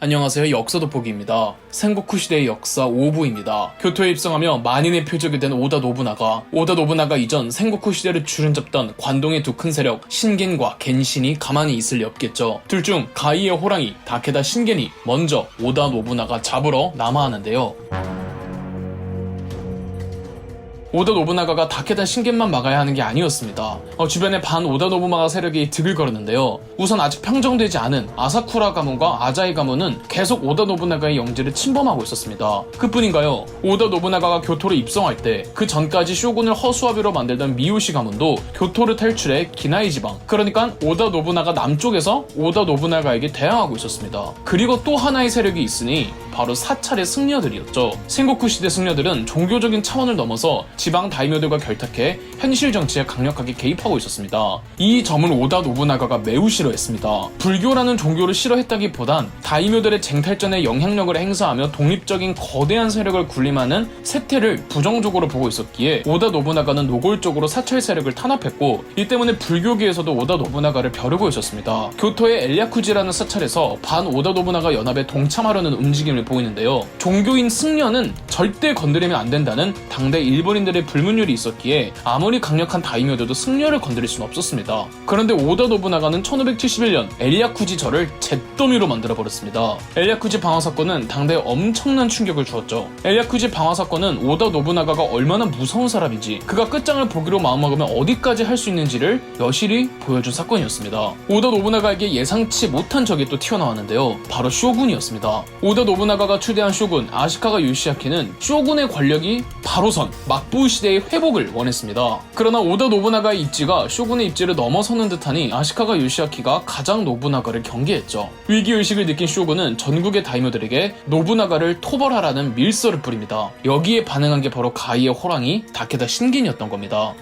안녕하세요. 역사 돋보기입니다. 생고쿠 시대의 역사 5부입니다. 교토에 입성하며 만인의 표적이 된 오다 노부나가. 오다 노부나가 이전 생고쿠 시대를 주름잡던 관동의 두 큰 세력 신겐과 겐신이 가만히 있을 리 없겠죠. 둘 중 가이의 호랑이 다케다 신겐이 먼저 오다 노부나가 잡으러 남하하는데요. 오다 노부나가가 다케다 신겐만 막아야 하는 게 아니었습니다. 주변에 반 오다 노부나가 세력이 득을 걸었는데요. 우선 아직 평정되지 않은 아사쿠라 가문과 아자이 가문은 계속 오다 노부나가의 영지를 침범하고 있었습니다. 그뿐인가요? 오다 노부나가가 교토로 입성할 때 그 전까지 쇼군을 허수아비로 만들던 미요시 가문도 교토를 탈출해 기나이 지방, 그러니까 오다 노부나가 남쪽에서 오다 노부나가에게 대항하고 있었습니다. 그리고 또 하나의 세력이 있으니 바로 사찰의 승려들이었죠. 생고쿠 시대 승려들은 종교적인 차원을 넘어서 지방 다이묘들과 결탁해 현실 정치에 강력하게 개입하고 있었습니다. 이 점을 오다 노부나가가 매우 싫어했습니다. 불교라는 종교를 싫어했다기보단 다이묘들의 쟁탈전에 영향력을 행사하며 독립적인 거대한 세력을 군림하는 세태를 부정적으로 보고 있었기에 오다 노부나가는 노골적으로 사찰 세력을 탄압했고, 이 때문에 불교계에서도 오다 노부나가를 벼르고 있었습니다. 교토의 엘야쿠지라는 사찰에서 반 오다 노부나가 연합에 동참하려는 움직임을 보이는데요. 종교인 승려는 절대 건드리면 안 된다는 당대 일본인들의 불문율이 있었기에 아무리 강력한 다이묘들도 승려를 건드릴 수는 없었습니다. 그런데 오다 노부나가는 1571년 엘야쿠지 절을 잿더미로 만들어버렸습니다. 엘야쿠지 방화 사건은 당대에 엄청난 충격을 주었죠. 엘야쿠지 방화 사건은 오다 노부나가가 얼마나 무서운 사람인지, 그가 끝장을 보기로 마음먹으면 어디까지 할 수 있는지를 여실히 보여준 사건이었습니다. 오다 노부나가에게 예상치 못한 적이 또 튀어나왔는데요. 바로 쇼군이었습니다. 오다 노부나가가 추대한 쇼군 아시카가 요시야키는 쇼군의 권력이 바로 선 막부 시대의 회복을 원했습니다. 그러나 오다 노부나가의 입지가 쇼군의 입지를 넘어서는 듯하니 아시카가 요시야키가 가장 노부나가를 경계했죠. 위기의식을 느낀 쇼군은 전국의 다이묘들에게 노부나가를 토벌하라는 밀서를 뿌립니다. 여기에 반응한 게 바로 가이의 호랑이 다케다 신겐이었던 겁니다.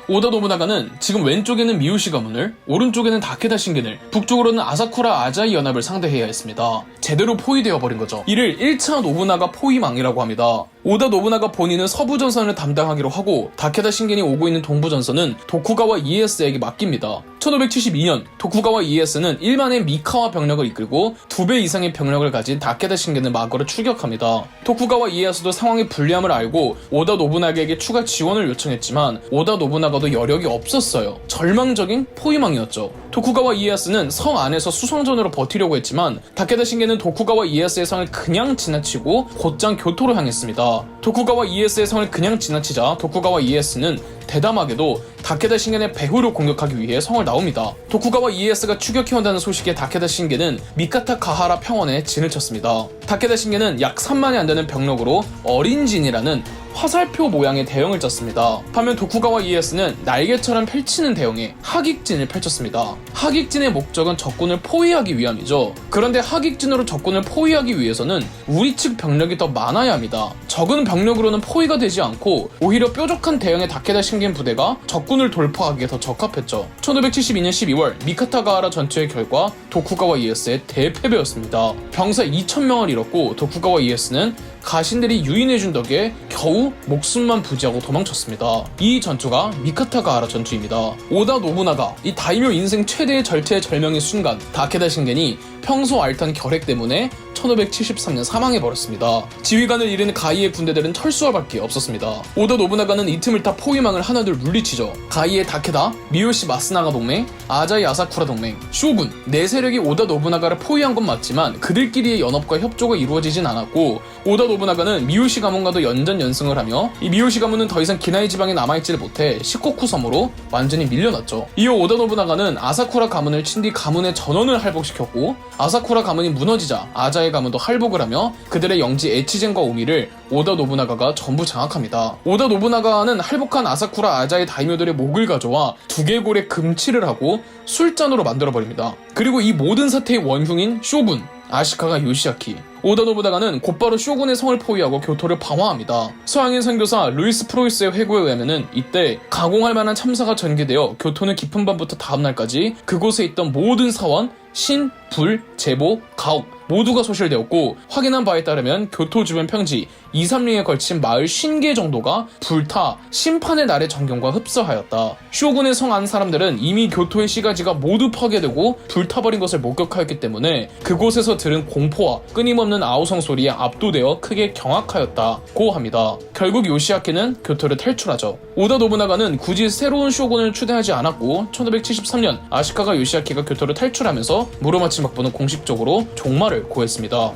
오다 노부나가는 지금 왼쪽에는 미요시 가문을, 오른쪽에는 다케다 신겐을, 북쪽으로는 아사쿠라 아자이 연합을 상대해야 했습니다. 제대로 포위되어 버린 거죠. 이를 1차 노부나가 포위망이라고 합니다. 오다 노부나가 본인은 서부 전선을 담당하기로 하고 다케다 신겐이 오고 있는 동부 전선은 도쿠가와 이에야스에게 맡깁니다. 1572년 도쿠가와 이에야스는 일만의 미카와 병력을 이끌고 2배 이상의 병력을 가진 다케다 신겐을 마구로 출격합니다. 도쿠가와 이에야스도 상황의 불리함을 알고 오다 노부나가에게 추가 지원을 요청했지만 오다 노부나가도 여력이 없었어요. 절망적인 포위망이었죠. 도쿠가와 이에야스는 성 안에서 수성전으로 버티려고 했지만 다케다 신겐은 도쿠가와 이에야스의 성을 그냥 지나치고 곧장 교토로 향했습니다. 도쿠가와 이에야스의 성을 그냥 지나치자 도쿠가와 이에야스는 대담하게도 다케다 신겐의 배후를 공격하기 위해 성을 나옵니다. 도쿠가와 이에야스가 추격해온다는 소식에 다케다 신겐은 미카타 가하라 평원에 진을 쳤습니다. 다케다 신겐은 약 3만이 안 되는 병력으로 어린 진이라는 화살표 모양의 대형을 짰습니다. 반면 도쿠가와 이에야스는 날개처럼 펼치는 대형의 하익진을 펼쳤습니다. 하익진의 목적은 적군을 포위하기 위함이죠. 그런데 하익진으로 적군을 포위하기 위해서는 우리 측 병력이 더 많아야 합니다. 적은 병력으로는 포위가 되지 않고 오히려 뾰족한 대형의 다케다 신겐 부대가 적군을 돌파하기에 더 적합했죠. 1572년 12월 미카타가하라 전투의 결과 도쿠가와 이에야스의 대패배였습니다. 병사 2,000명을 잃었고 도쿠가와 이에야스는 가신들이 유인해준 덕에 겨우 목숨만 부지하고 도망쳤습니다. 이 전투가 미카타가하라 전투입니다. 오다 노부나가, 이 다이묘 인생 최대의 절체의 절명의 순간 다케다 신겐이 평소 앓던 결핵 때문에 1573년 사망해버렸습니다. 지휘관을 잃은 가이의 군대들은 철수와 밖에 없었습니다. 오다 노부나가는 이 틈을 타 포위망을 하나둘 물리치죠. 가이의 다케다, 미요시 마스나가 동맹, 아자이 아사쿠라 동맹, 쇼군 네 세력이 오다 노부나가를 포위한 건 맞지만 그들끼리의 연합과 협조가 이루어지진 않았고, 오다 노부나가는 미요시 가문과도 연전연승을 하며 이 미요시 가문은 더 이상 기나이 지방에 남아있지를 못해 시코쿠 섬으로 완전히 밀려났죠. 이후 오다 노부나가는 아사쿠라 가문을 친 뒤 가문의 전원을 할복시켰고, 아사쿠라 가문이 무너지자 아자이 가문도 할복을 하며 그들의 영지 에치젠과 오미를 오다 노부나가가 전부 장악합니다. 오다 노부나가는 할복한 아사쿠라 아자이 다이묘들의 목을 가져와 두개골에 금칠을 하고 술잔으로 만들어버립니다. 그리고 이 모든 사태의 원흉인 쇼군 아시카가 요시야키, 오다 노부나가는 곧바로 쇼군의 성을 포위하고 교토를 방어합니다. 서양인 선교사 루이스 프로이스의 회고에 의하면 이때 가공할 만한 참사가 전개되어 교토는 깊은 밤부터 다음날까지 그곳에 있던 모든 사원, 신, 불, 제보, 가옥 모두가 소실되었고, 확인한 바에 따르면 교토 주변 평지 2, 3리에 걸친 마을 50개 정도가 불타 심판의 날의 전경과 흡사하였다. 쇼군의 성 안 사람들은 이미 교토의 시가지가 모두 파괴되고 불타버린 것을 목격하였기 때문에 그곳에서 들은 공포와 끊임없는 아우성 소리에 압도되어 크게 경악하였다고 합니다. 결국 요시하키는 교토를 탈출하죠. 오다 노부나가는 굳이 새로운 쇼군을 추대하지 않았고 1573년 아시카가 요시하키가 교토를 탈출하면서 무로마치 막부는 공식적으로 종말을 고했습니다.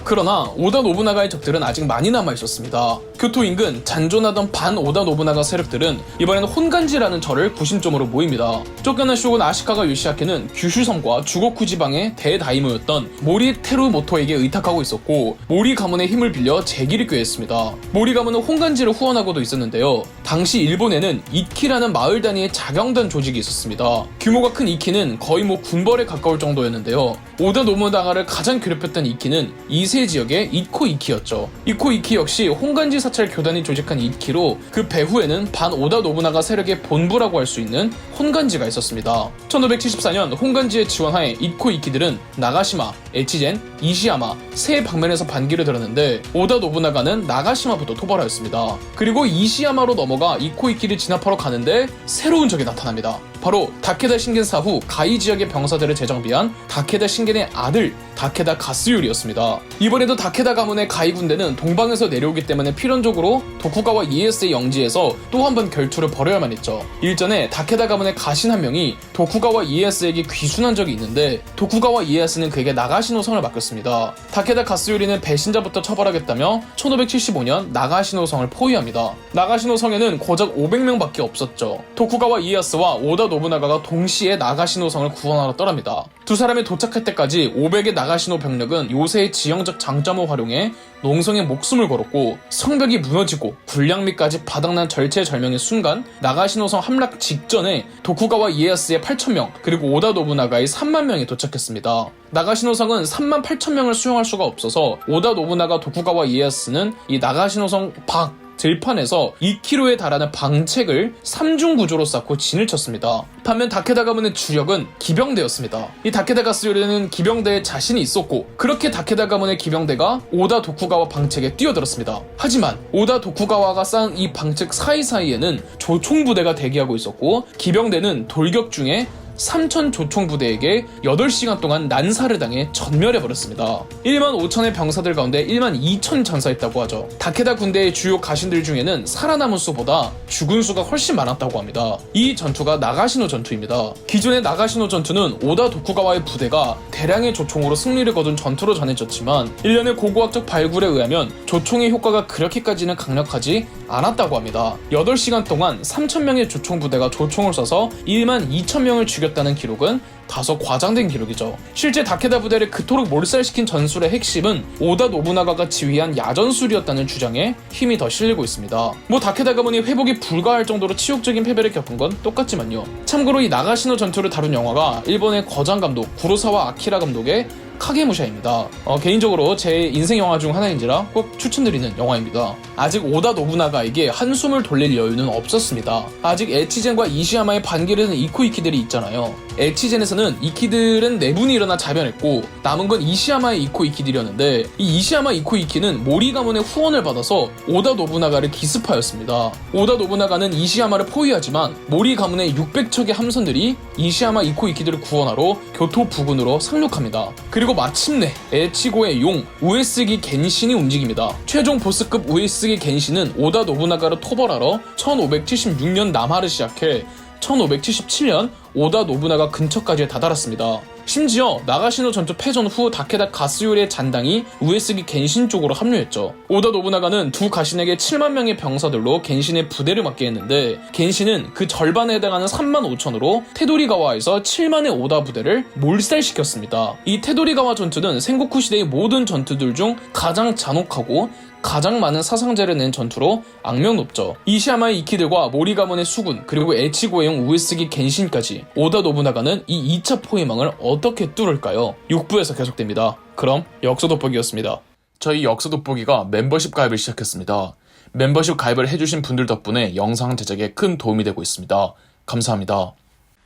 그러나 오다 노부나가의 적들은 아직 많이 남아있었습니다. 교토 인근 잔존하던 반 오다 노부나가 세력들은 이번에는 혼간지라는 절을 구심점으로 모입니다. 쫓겨난 쇼군 아시카가 요시하키는 규슈섬과 주고쿠 지방의 대다이모였던 모리 테루모토에게 의탁하고 있었고 모리 가문의 힘을 빌려 재기를 꾀했습니다. 모리 가문은 혼간지를 후원하고도 있었는데요. 당시 일본에는 이키라는 마을 단위의 자경단 조직이 있었습니다. 규모가 큰 이키는 거의 군벌에 가까울 정도였는데요. 오다 노부나가를 가장 괴롭혔던 이키는 이세 지역의 이코 이키였죠. 이코 이키 역시 혼간지 사찰 교단이 조직한 이키로 그 배후에는 반 오다 노부나가 세력의 본부라고 할 수 있는 혼간지가 있었습니다. 1574년 혼간지의 지원하에 이코 이키들은 나가시마, 에치젠, 이시야마 세 방면에서 반기를 들었는데 오다 노부나가는 나가시마부터 토벌하였습니다. 그리고 이시야마로 넘어가 이코 이키를 진압하러 가는데 새로운 적이 나타납니다. 바로 다케다 신겐 사후 가이 지역의 병사들을 재정비한 다케다 신겐의 아들 다케다 가스요리였습니다. 이번에도 다케다 가문의 가이 군대는 동방에서 내려오기 때문에 필연적으로 도쿠가와 이에야스의 영지에서 또 한 번 결투를 벌여야만 했죠. 일전에 다케다 가문의 가신 한 명이 도쿠가와 이에야스에게 귀순한 적이 있는데 도쿠가와 이에야스는 그에게 나가시노 성을 맡겼습니다. 다케다 가스요리는 배신자부터 처벌하겠다며 1575년 나가시노 성을 포위합니다. 나가시노 성에는 고작 500명밖에 없었죠. 도쿠가와 이에야스와 오다 노부나가가 동시에 나가시노 성을 구원하러 떠납니다. 두 사람이 도착할 때까지 500의 나가시노 병력은 요새의 지형적 장점을 활용해 농성에 목숨을 걸었고 성벽이 무너지고 군량미까지 바닥난 절체절명의 순간 나가시노성 함락 직전에 도쿠가와 이에야스의 8,000명 그리고 오다 노부나가의 3만 명이 도착했습니다. 나가시노성은 3만 8천 명을 수용할 수가 없어서 오다 노부나가 도쿠가와 이에야스는 이 나가시노성 밖 들판에서 2km에 달하는 방책을 3중 구조로 쌓고 진을 쳤습니다. 반면 다케다 가문의 주력은 기병대였습니다. 이 다케다 가스요리는 기병대에 자신이 있었고 그렇게 다케다 가문의 기병대가 오다 도쿠가와 방책에 뛰어들었습니다. 하지만 오다 도쿠가와가 쌓은 이 방책 사이사이에는 조총부대가 대기하고 있었고 기병대는 돌격 중에 3천 조총부대에게 8시간 동안 난사를 당해 전멸해버렸습니다. 1만 5천의 병사들 가운데 1만 2천 전사했다고 하죠. 다케다 군대의 주요 가신들 중에는 살아남은 수보다 죽은 수가 훨씬 많았다고 합니다. 이 전투가 나가시노 전투입니다. 기존의 나가시노 전투는 오다 도쿠가와의 부대가 대량의 조총으로 승리를 거둔 전투로 전해졌지만 일련의 고고학적 발굴에 의하면 조총의 효과가 그렇게까지는 강력하지 않았다고 합니다. 8시간 동안 3,000명의 조총부대가 조총을 쏴서 1만 2천명을 죽였다는 기록은 다소 과장된 기록이죠. 실제 다케다 부대를 그토록 몰살시킨 전술의 핵심은 오다 노부나가가 지휘한 야전술이었다는 주장에 힘이 더 실리고 있습니다. 다케다 가문이 회복이 불가할 정도로 치욕적인 패배를 겪은 건 똑같지만요. 참고로 이 나가시노 전투를 다룬 영화가 일본의 거장 감독 구로사와 아키라 감독의 카게무샤입니다. 개인적으로 제 인생 영화 중 하나인지라 꼭 추천드리는 영화입니다. 아직 오다 노부나가에게 한숨을 돌릴 여유는 없었습니다. 아직 에치젠과 이시야마의 반기를 든 이코 이키들이 있잖아요. 에치젠에서는 이키들은 4분이 일어나 자변했고 남은 건 이시야마의 이코 이키들이었는데 이 이시야마 이코 이키는 모리 가문의 후원을 받아서 오다 노부나가를 기습하였습니다. 오다 노부나가는 이시야마를 포위하지만 모리 가문의 600척의 함선들이 이시야마 이코 이키들을 구원하러 교토 부근으로 상륙합니다. 그리고 마침내 에치고의 용 우에스기 겐신이 움직입니다. 최종 보스급 우에스기 겐신은 오다 노부나가를 토벌하러 1576년 남하를 시작해 1577년 오다 노부나가 근처까지 다다랐습니다. 심지어 나가시노 전투 패전 후 다케다 가스요리의 잔당이 우에스기 겐신 쪽으로 합류했죠. 오다 노부나가는 두 가신에게 7만 명의 병사들로 겐신의 부대를 맡게 했는데 겐신은 그 절반에 해당하는 3만 5천으로 테도리가와에서 7만의 오다 부대를 몰살시켰습니다. 이 테도리가와 전투는 생고쿠 시대의 모든 전투들 중 가장 잔혹하고 가장 많은 사상자를 낸 전투로 악명 높죠. 이시야마의 이키들과 모리 가문의 수군 그리고 에치고의 용 우에스기 겐신까지 오다 노부나가는 이 2차 포위망을 어떻게 뚫을까요? 6부에서 계속됩니다. 그럼 역사 돋보기였습니다. 저희 역사 돋보기가 멤버십 가입을 시작했습니다. 멤버십 가입을 해주신 분들 덕분에 영상 제작에 큰 도움이 되고 있습니다. 감사합니다.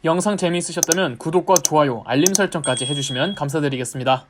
영상 재미있으셨다면 구독과 좋아요, 알림 설정까지 해주시면 감사드리겠습니다.